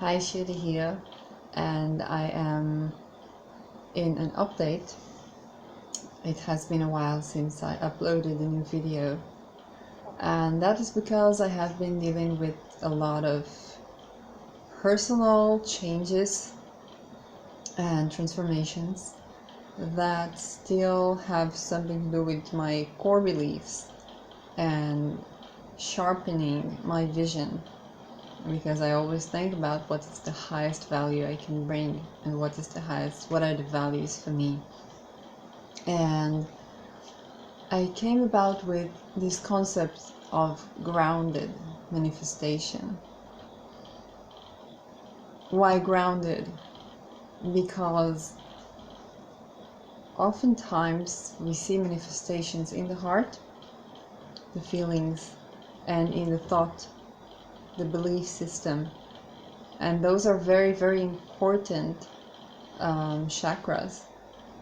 Hi, Shiri here, and I am in an update. It has been a while since I uploaded a new video, and that is because I have been dealing with a lot of personal changes and transformations that still have something to do with my core beliefs and sharpening my vision, because I always think about what is the highest value I can bring and what are the values for me. And I came about with this concept of grounded manifestation. Why grounded? Because oftentimes we see manifestations in the heart, the feelings, and in the thought, the belief system, and those are very, very important chakras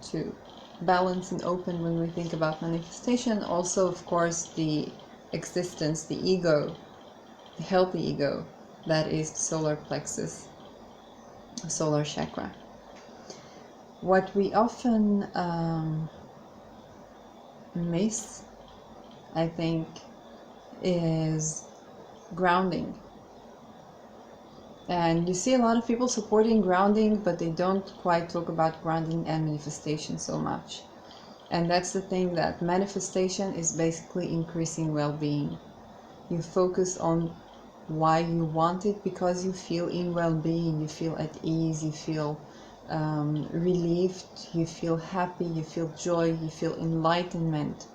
to balance and open when we think about manifestation. Also, of course, the existence, the ego, the healthy ego, that is the solar plexus, solar chakra. What we often miss, I think, is grounding. And you see a lot of people supporting grounding, but they don't quite talk about grounding and manifestation so much. And that's the thing, that manifestation is basically increasing well-being. You focus on why you want it because you feel in well-being, you feel at ease, you feel relieved, you feel happy, you feel joy, you feel enlightenment.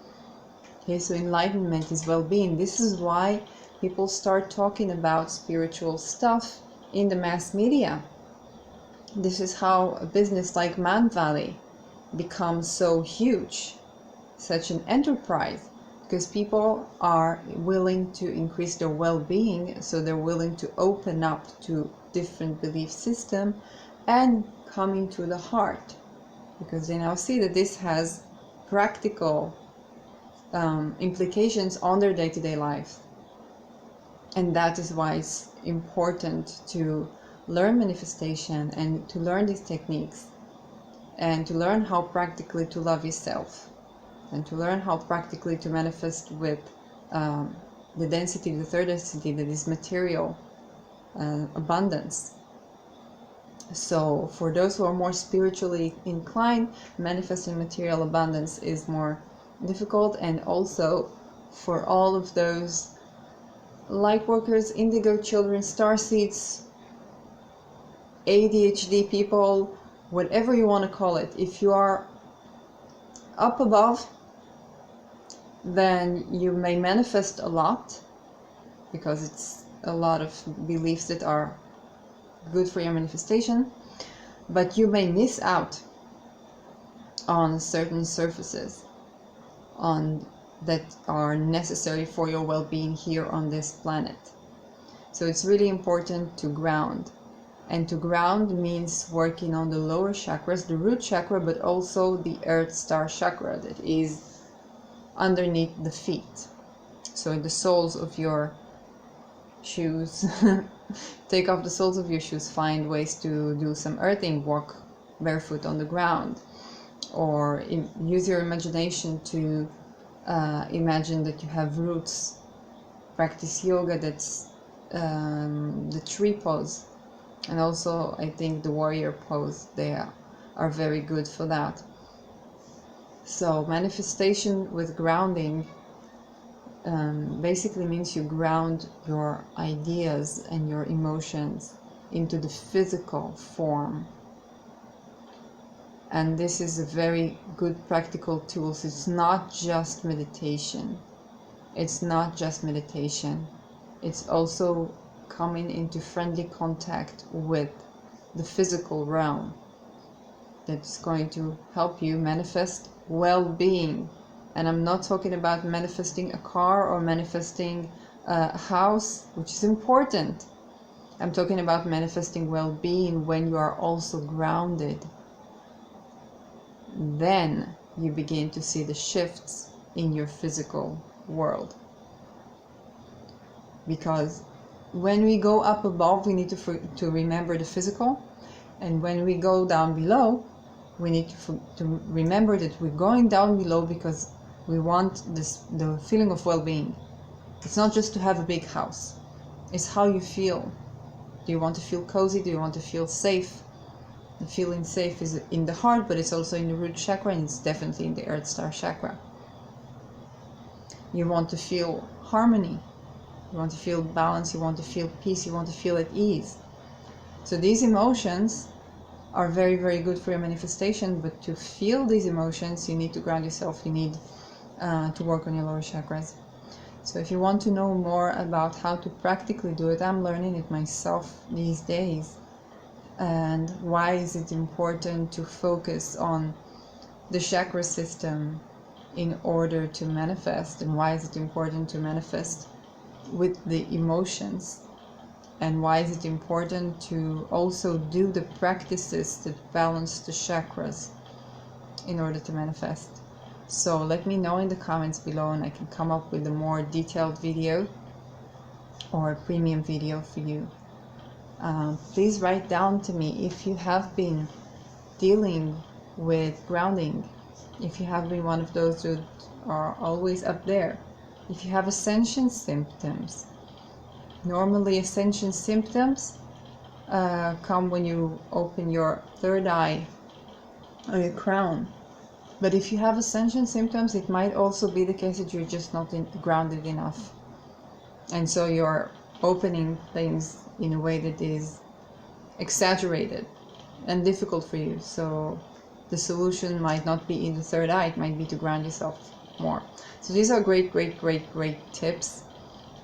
Okay, so enlightenment is well-being. This is why people start talking about spiritual stuff in the mass media. This is how a business like Man Valley becomes so huge, such an enterprise, because people are willing to increase their well-being, so they're willing to open up to different belief system and coming to the heart, because they now see that this has practical implications on their day-to-day life. And that is why it's important to learn manifestation and to learn these techniques and to learn how practically to love yourself and to learn how practically to manifest with the density, the third density, that is material abundance. So for those who are more spiritually inclined, manifesting material abundance is more difficult. And also for all of those light workers, indigo children, starseeds, ADHD people, whatever you want to call it, if you are up above, then you may manifest a lot, because it's a lot of beliefs that are good for your manifestation, but you may miss out on certain surfaces that are necessary for your well-being here on this planet. So it's really important to ground. And to ground means working on the lower chakras, the root chakra, but also the earth star chakra that is underneath the feet. So in the soles of your shoes, take off the soles of your shoes, find ways to do some earthing, walk barefoot on the ground, or use your imagination to imagine that you have roots. Practice yoga, that's the tree pose, and also I think the warrior pose, they are very good for that. So manifestation with grounding basically means you ground your ideas and your emotions into the physical form. And this is a very good practical tool. So it's not just meditation. It's not just meditation. It's also coming into friendly contact with the physical realm that's going to help you manifest well-being. And I'm not talking about manifesting a car or manifesting a house, which is important. I'm talking about manifesting well-being when you are also grounded. Then you begin to see the shifts in your physical world. Because when we go up above, we need to remember the physical, and when we go down below, we need to remember that we're going down below because we want the feeling of well-being. It's not just to have a big house, it's how you feel. Do you want to feel cozy? Do you want to feel safe? The feeling safe is in the heart, but it's also in the root chakra, and it's definitely in the earth star chakra. You want to feel harmony, you want to feel balance, you want to feel peace, you want to feel at ease. So these emotions are very, very good for your manifestation, but to feel these emotions, you need to ground yourself, you need to work on your lower chakras. So if you want to know more about how to practically do it, I'm learning it myself these days. And why is it important to focus on the chakra system in order to manifest, and why is it important to manifest with the emotions, and why is it important to also do the practices that balance the chakras in order to manifest. So let me know in the comments below, and I can come up with a more detailed video or a premium video for you. Please write down to me if you have been dealing with grounding, if you have been one of those that are always up there, if you have ascension symptoms. Normally ascension symptoms come when you open your third eye or your crown. But if you have ascension symptoms, it might also be the case that you're just not grounded enough. And so you're opening things in a way that is exaggerated and difficult for you. So the solution might not be in the third eye, it might be to ground yourself more. So these are great tips,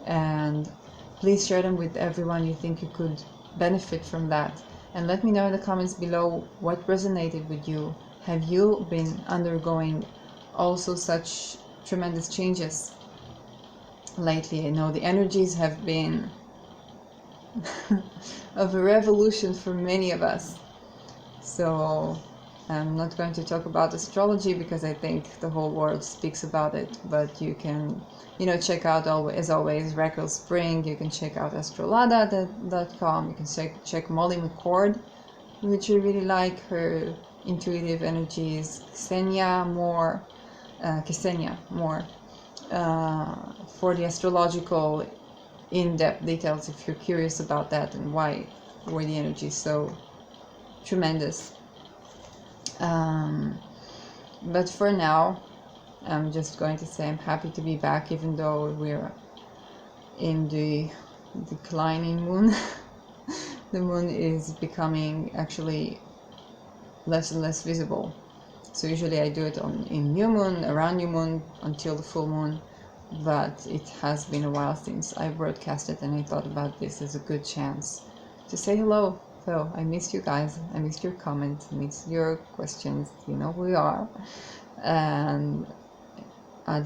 and please share them with everyone you think you could benefit from that. And let me know in the comments below what resonated with you. Have you been undergoing also such tremendous changes lately? I know the energies have been of a revolution for many of us. So I'm not going to talk about astrology because I think the whole world speaks about it, but you can, check out, as always, Raquel Spring. You can check out astrolada.com. You can check Molly McCord, which I really like, her intuitive energies. Ksenia Moore, for the astrological in-depth details if you're curious about that and why were the energies so tremendous. But for now, I'm just going to say I'm happy to be back, even though we're in the declining moon. The moon is becoming actually less and less visible. So usually I do it in new moon, around new moon, until the full moon. But it has been a while since I broadcasted, and I thought about this as a good chance to say hello. So I missed you guys, I missed your comments, I missed your questions, you know who you are, and I'd